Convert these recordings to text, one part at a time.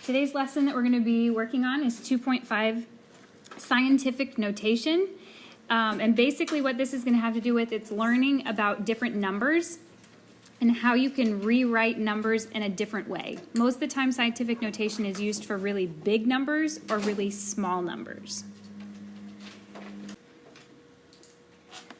Today's lesson that we're going to be working on is 2.5 scientific notation. And basically what this is going to have to do with, it's learning about different numbers and how you can rewrite numbers in a different way. Most of the time scientific notation is used for really big numbers or really small numbers.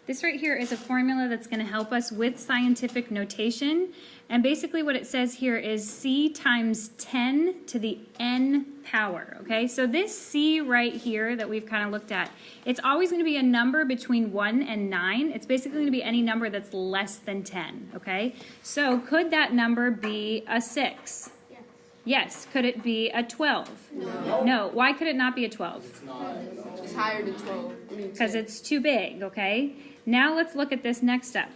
This right here is a formula that's going to help us with scientific notation. And basically what it says here is c times 10 to the n power, okay? So this c right here that we've kind of looked at, it's always going to be a number between 1 and 9. It's basically going to be any number that's less than 10, okay? So could that number be a 6? Yes. Yes. Could it be a 12? No. No. Why could it not be a 12? It's not. It's higher than 12. Because it's too big, okay? Now let's look at this next step.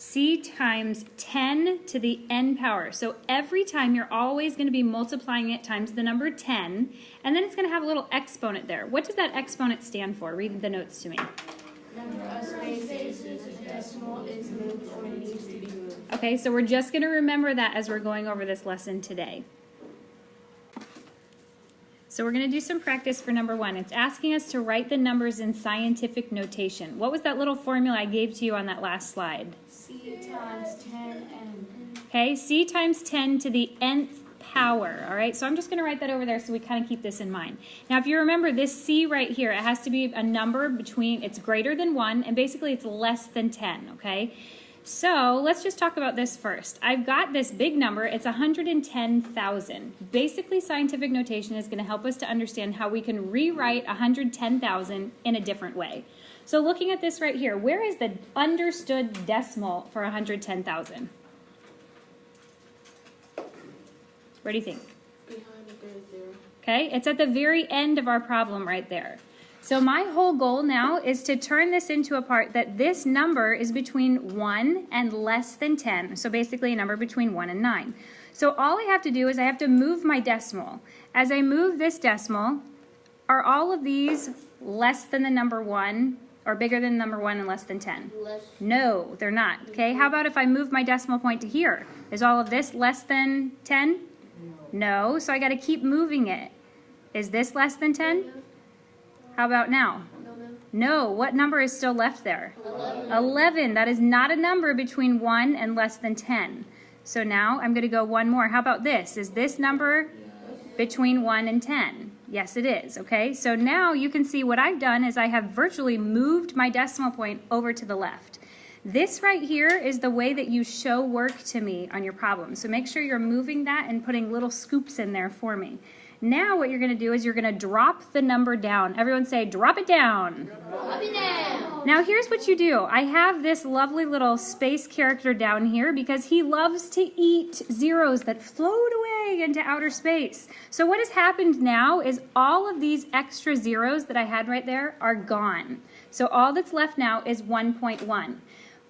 C times 10 to the n power. So every time you're always going to be multiplying it times the number 10, and then it's going to have a little exponent there. What does that exponent stand for? Read the notes to me. Number of spaces the decimal is moved or needs to be moved. Okay, so we're just going to remember that as we're going over this lesson today. So we're going to do some practice for number 1. It's asking us to write the numbers in scientific notation. What was that little formula I gave to you on that last slide? C times 10n. Okay, c times 10 to the nth power. All right, so I'm just going to write that over there so we kind of keep this in mind. Now, if you remember this c right here, it has to be a number between, it's greater than 1, and basically it's less than 10, okay? So let's just talk about this first. I've got this big number, it's 110,000. Basically, scientific notation is going to help us to understand how we can rewrite 110,000 in a different way. So looking at this right here, where is the understood decimal for 110,000? Where do you think? Behind it, there's 0. Okay, it's at the very end of our problem right there. So my whole goal now is to turn this into a part that this number is between 1 and less than 10. So basically a number between 1 and 9. So all I have to do is I have to move my decimal. As I move this decimal, are all of these less than the number 1 or bigger than the number 1 and less than 10? Less. No, they're not. Okay, how about if I move my decimal point to here? Is all of this less than 10? No, so I got to keep moving it. Is this less than 10? How about now? No, what number is still left there? 11. That is not a number between 1 and less than 10. So now I'm going to go one more. How about this? Is this number between 1 and 10? Yes, it is. Okay, so now you can see what I've done is I have virtually moved my decimal point over to the left. This right here is the way that you show work to me on your problem. So make sure you're moving that and putting little scoops in there for me. Now what you're going to do is you're going to drop the number down. Everyone say, drop it down. Drop it down. Now here's what you do. I have this lovely little space character down here because he loves to eat zeros that float away into outer space. So what has happened now is all of these extra zeros that I had right there are gone. So all that's left now is 1.1.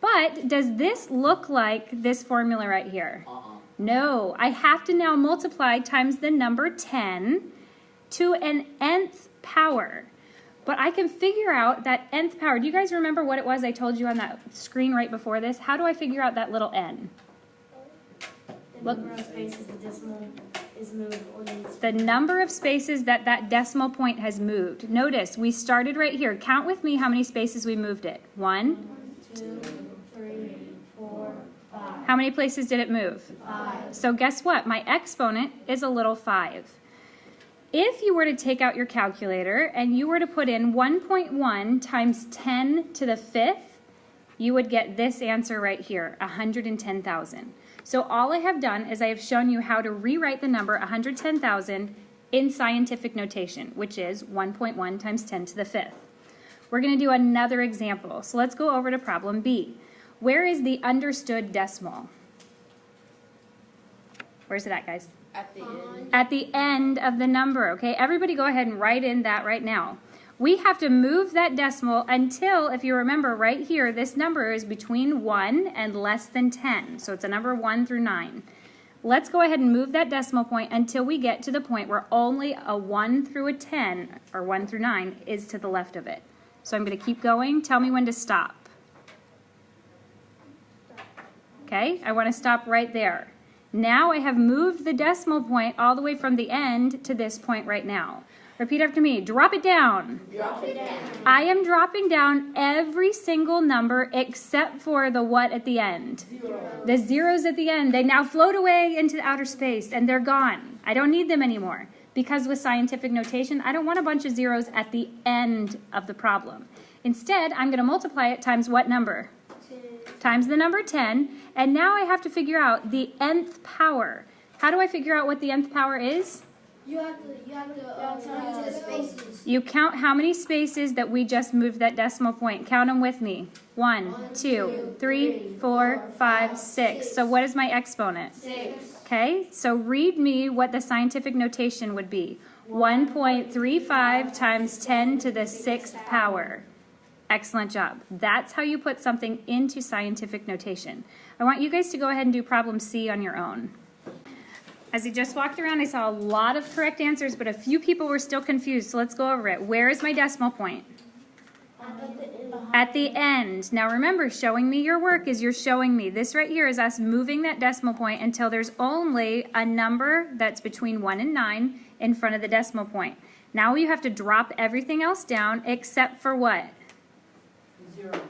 But does this look like this formula right here? No, I have to now multiply times the number 10 to an nth power. But I can figure out that nth power. Do you guys remember what it was I told you on that screen right before this? How do I figure out that little n? The number of spaces the decimal is moved or needs to The number of spaces that that decimal point has moved. Notice, we started right here. Count with me how many spaces we moved it. 1, 2, 3, 4, 5. How many places did it move? 5. So guess what? My exponent is a little 5. If you were to take out your calculator and you were to put in 1.1 times 10 to the 5th, you would get this answer right here, 110,000. So all I have done is I have shown you how to rewrite the number 110,000 in scientific notation, which is 1.1 times 10 to the 5th. We're going to do another example. So let's go over to problem B. Where is the understood decimal? Where's it at, guys? At the end. At the end of the number, okay? Everybody go ahead and write in that right now. We have to move that decimal until, if you remember right here, this number is between 1 and less than 10. So it's a number 1 through 9. Let's go ahead and move that decimal point until we get to the point where only a 1 through a 10, or 1 through 9, is to the left of it. So I'm going to keep going. Tell me when to stop. Okay, I want to stop right there. Now I have moved the decimal point all the way from the end to this point right now. Repeat after me. Drop it down. Drop it down. I am dropping down every single number except for the what at the end? The zeros at the end. They now float away into outer space and they're gone. I don't need them anymore. Because with scientific notation, I don't want a bunch of zeros at the end of the problem. Instead, I'm going to multiply it times what number? 10. Times the number 10. And now I have to figure out the nth power. How do I figure out what the nth power is? You have to the spaces. You count how many spaces that we just moved that decimal point. Count them with me. 1, 2, 3, 4, 5, 6. So what is my exponent? 6. Okay, so read me what the scientific notation would be. 1.35 times 10 to the 6th power. Excellent job. That's how you put something into scientific notation. I want you guys to go ahead and do problem C on your own. As I just walked around, I saw a lot of correct answers, but a few people were still confused, so let's go over it. Where is my decimal point? At the end. Now remember, showing me your work is you're showing me. This right here is us moving that decimal point until there's only a number that's between 1 and 9 in front of the decimal point. Now you have to drop everything else down except for what?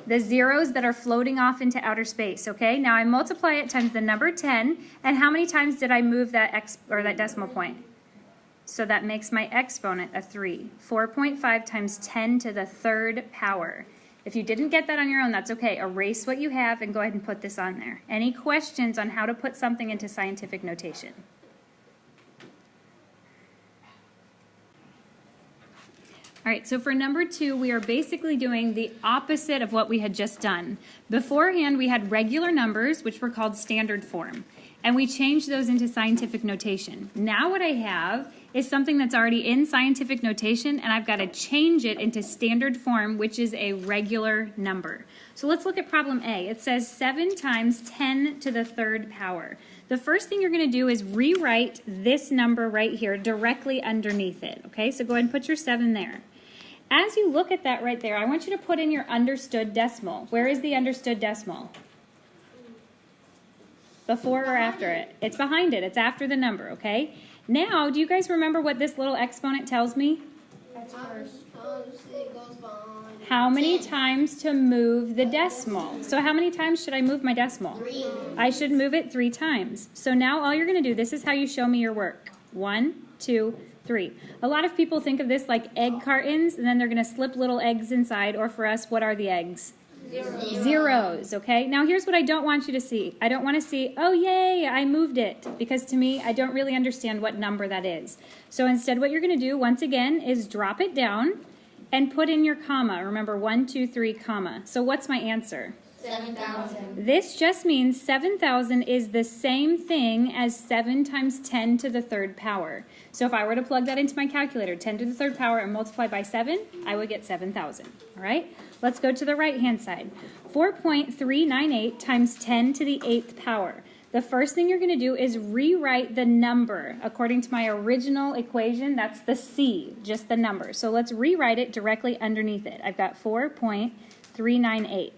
The zeros that are floating off into outer space, okay? Now I multiply it times the number 10, and how many times did I move that that decimal point? So that makes my exponent a 3. 4.5 times 10 to the 3rd power. If you didn't get that on your own, that's okay. Erase what you have and go ahead and put this on there. Any questions on how to put something into scientific notation? All right, so for number 2, we are basically doing the opposite of what we had just done. Beforehand, we had regular numbers, which were called standard form, and we changed those into scientific notation. Now what I have is something that's already in scientific notation, and I've got to change it into standard form, which is a regular number. So let's look at problem A. It says 7 times 10 to the 3rd power. The first thing you're going to do is rewrite this number right here directly underneath it. Okay, so go ahead and put your 7 there. As you look at that right there, I want you to put in your understood decimal. Where is the understood decimal? Before or after it? It's behind it. It's after the number, okay? Now, do you guys remember what this little exponent tells me? That's first. It goes behind. How many times to move the decimal? So how many times should I move my decimal? 3. I should move it 3 times. So now all you're going to do, this is how you show me your work. 1, 2, 3. A lot of people think of this like egg cartons, and then they're going to slip little eggs inside, or for us, what are the eggs? Zeros, okay? Now here's what I don't want you to see. I don't want to see, oh yay, I moved it, because to me, I don't really understand what number that is. So instead what you're going to do, once again, is drop it down and put in your comma. Remember, 1, 2, 3, comma. So what's my answer? 7,000. This just means 7,000 is the same thing as 7 times 10 to the 3rd power. So if I were to plug that into my calculator, 10 to the 3rd power and multiply by 7, I would get 7,000. All right? Let's go to the right-hand side. 4.398 times 10 to the 8th power. The first thing you're going to do is rewrite the number. According to my original equation, that's the C, just the number. So let's rewrite it directly underneath it. I've got 4.398.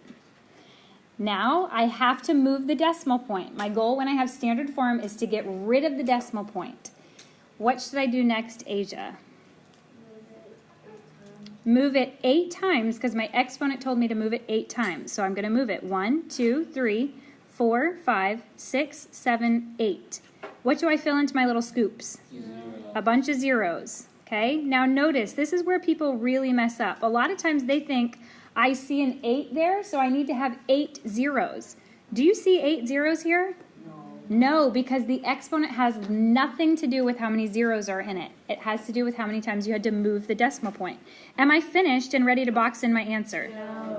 Now I have to move the decimal point. My goal when I have standard form is to get rid of the decimal point. What should I do next, Asia? Move it 8 times because my exponent told me to move it 8 times. So I'm going to move it 1, 2, 3, 4, 5, 6, 7, 8. What do I fill into my little scoops? 0. A bunch of zeros. Okay, now notice this is where people really mess up. A lot of times they think, I see an 8 there, so I need to have 8 zeros. Do you see 8 zeros here? No, because the exponent has nothing to do with how many zeros are in it. It has to do with how many times you had to move the decimal point. Am I finished and ready to box in my answer?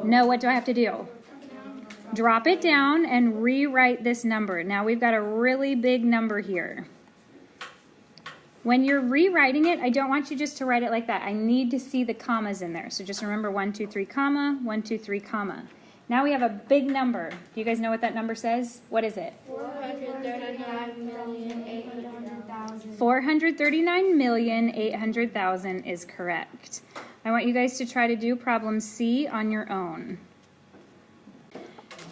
No, what do I have to do? Drop it down and rewrite this number. Now we've got a really big number here. When you're rewriting it, I don't want you just to write it like that. I need to see the commas in there. So just remember 1, 2, 3, comma, 1, 2, 3, comma. Now we have a big number. Do you guys know what that number says? What is it? 439,800,000. 439,800,000 is correct. I want you guys to try to do problem C on your own.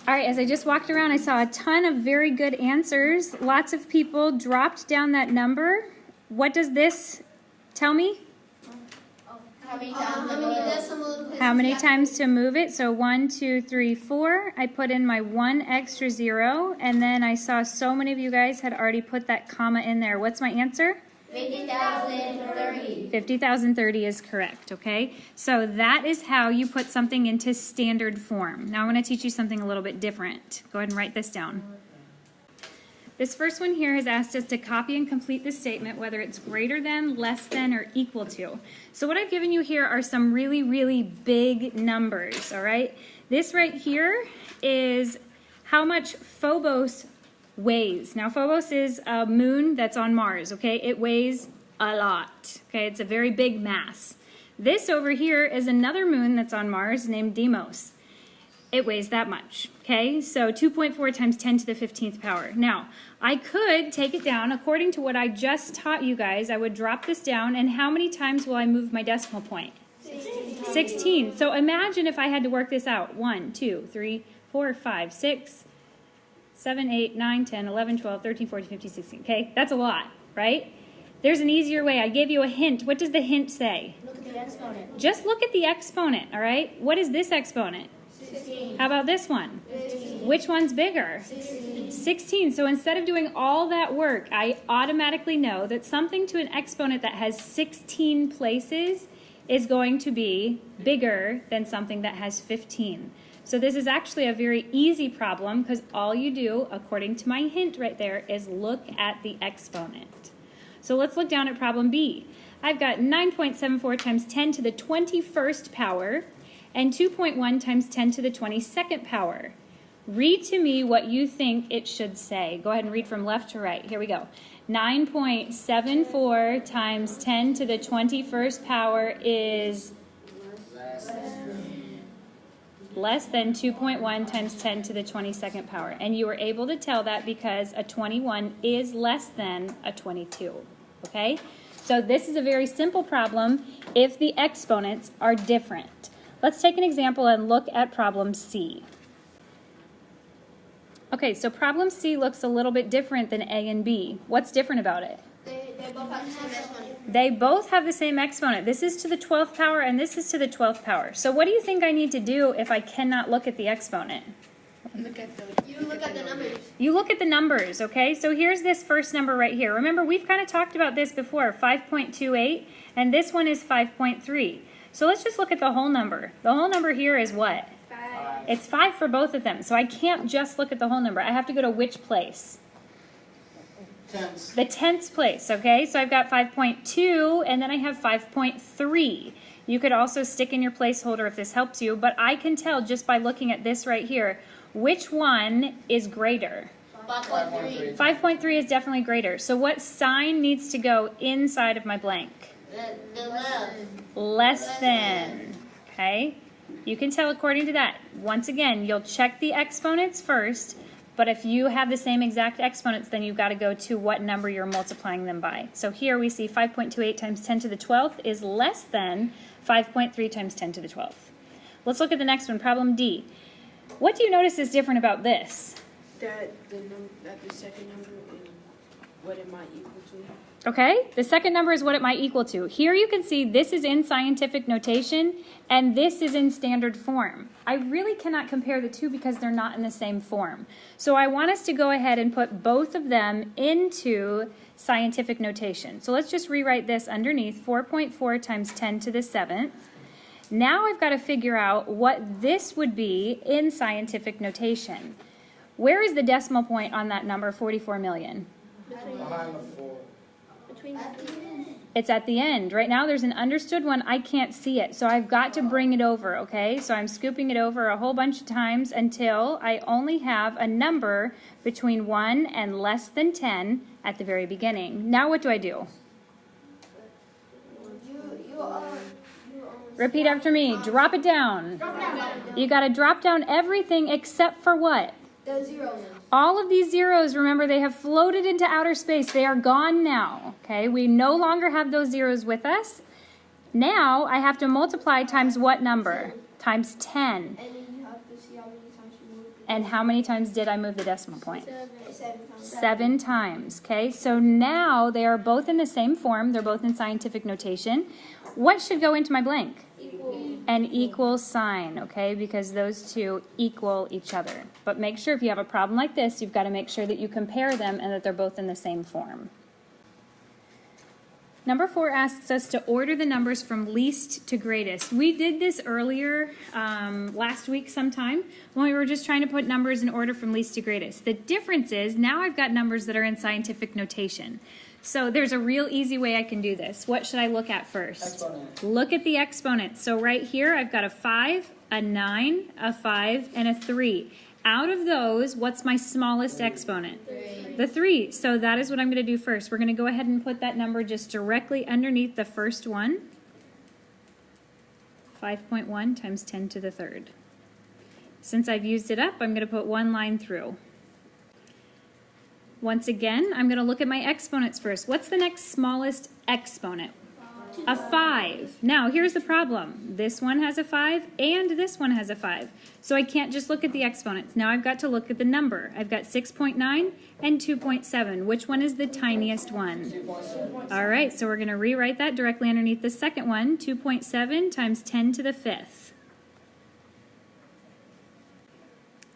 All right, as I just walked around, I saw a ton of very good answers. Lots of people dropped down that number. What does this tell me? How many decimals? How many times to move it? So 1, 2, 3, 4. I put in my 1 extra 0, and then I saw so many of you guys had already put that comma in there. What's my answer? 50,030. 50,030 is correct, okay? So that is how you put something into standard form. Now I'm going to teach you something a little bit different. Go ahead and write this down. This first one here has asked us to copy and complete the statement, whether it's greater than, less than, or equal to. So what I've given you here are some really, really big numbers, all right? This right here is how much Phobos weighs. Now Phobos is a moon that's on Mars, okay? It weighs a lot, okay? It's a very big mass. This over here is another moon that's on Mars named Deimos. It weighs that much, okay? So 2.4 times 10 to the 15th power. Now, I could take it down according to what I just taught you guys. I would drop this down, and how many times will I move my decimal point? 16. So imagine if I had to work this out. 1, 2, 3, 4, 5, 6, 7, 8, 9, 10, 11, 12, 13, 14, 15, 16. Okay, that's a lot, right? There's an easier way. I gave you a hint. What does the hint say? Look at the exponent. Just look at the exponent, all right? What is this exponent? 16. How about this one? 15. Which one's bigger? 16. So instead of doing all that work, I automatically know that something to an exponent that has 16 places is going to be bigger than something that has 15. So this is actually a very easy problem because all you do, according to my hint right there, is look at the exponent. So let's look down at problem B. I've got 9.74 times 10 to the 21st power and 2.1 times 10 to the 22nd power. Read to me what you think it should say. Go ahead and read from left to right. Here we go. 9.74 times 10 to the 21st power is less than 2.1 times 10 to the 22nd power. And you were able to tell that because a 21 is less than a 22. Okay? So this is a very simple problem if the exponents are different. Let's take an example and look at problem C. Okay, so problem C looks a little bit different than A and B. What's different about it? They both have the same exponent. They both have the same exponent. This is to the 12th power and this is to the 12th power. So what do you think I need to do if I cannot look at the exponent? You look at the numbers. You look at the numbers, okay? So here's this first number right here. Remember, we've kind of talked about this before, 5.28, and this one is 5.3. So let's just look at the whole number. The whole number here is what? 5. It's 5 for both of them. So I can't just look at the whole number. I have to go to which place? Tenths. The 10th place, okay? So I've got 5.2, and then I have 5.3. You could also stick in your placeholder if this helps you, but I can tell just by looking at this right here, which one is greater? 5.3. 5.3 is definitely greater. So what sign needs to go inside of my blank? The left. Less than, okay? You can tell according to that. Once again, you'll check the exponents first, but if you have the same exact exponents, then you've got to go to what number you're multiplying them by. So here we see 5.28 times 10 to the 12th is less than 5.3 times 10 to the 12th. Let's look at the next one, problem D. What do you notice is different about this? That the second number and what it might equal to. Okay, the second number is what it might equal to. Here you can see this is in scientific notation and this is in standard form. I really cannot compare the two because they're not in the same form. So I want us to go ahead and put both of them into scientific notation. So let's just rewrite this underneath, 4.4 times 10 to the 7th. Now I've got to figure out what this would be in scientific notation. Where is the decimal point on that number, 44 million? Behind the 4. It's at the end. Right now there's an understood one. I can't see it. So I've got to bring it over, okay? So I'm scooping it over a whole bunch of times until I only have a number between 1 and less than 10 at the very beginning. Now what do I do? Repeat after me. Drop it down. You got to drop down everything except for what? The zeros. All of these zeros, remember, they have floated into outer space. They are gone now, okay? We no longer have those zeros with us. Now, I have to multiply times what number? Times 10. And then you have to see how many times you move And how many times did I move the decimal point? 7 times. 7 times, okay? So now they are both in the same form. They're both in scientific notation. What should go into my blank? An equal sign, okay? Because those two equal each other. But make sure if you have a problem like this, you've got to make sure that you compare them and that they're both in the same form. Number 4 asks us to order the numbers from least to greatest. We did this earlier last week sometime when we were just trying to put numbers in order from least to greatest. The difference is now I've got numbers that are in scientific notation. So there's a real easy way I can do this. What should I look at first? Exponent. Look at the exponents. So right here I've got a 5, a 9, a 5, and a 3. Out of those, what's my smallest exponent? 3. The 3. So that is what I'm going to do first. We're going to go ahead and put that number just directly underneath the first one. 5.1 times 10 to the third. Since I've used it up, I'm going to put one line through. Once again, I'm going to look at my exponents first. What's the next smallest exponent? A 5. Now, here's the problem. This one has a 5 and this one has a 5. So I can't just look at the exponents. Now I've got to look at the number. I've got 6.9 and 2.7. Which one is the tiniest one? 2.7. All right, so we're going to rewrite that directly underneath the second one. 2.7 times 10 to the 5th.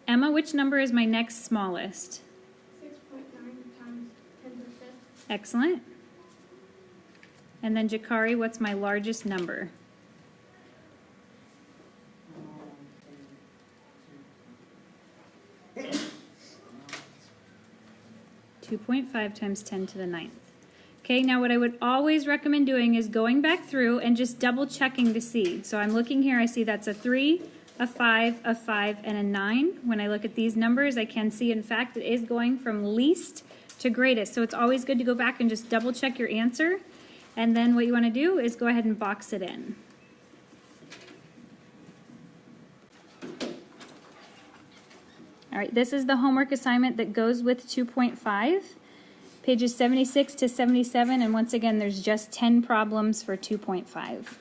Emma, which number is my next smallest? 6.9 times 10 to the 5th. Excellent. And then Jakari, what's my largest number? 2.5 times 10 to the 9th. Okay, now what I would always recommend doing is going back through and just double checking to see. So I'm looking here, I see that's a 3, a 5, and a 9. When I look at these numbers, I can see, in fact, it is going from least to greatest. So it's always good to go back and just double check your answer. And then what you want to do is go ahead and box it in. All right, this is the homework assignment that goes with 2.5, pages 76 to 77, and once again, there's just 10 problems for 2.5.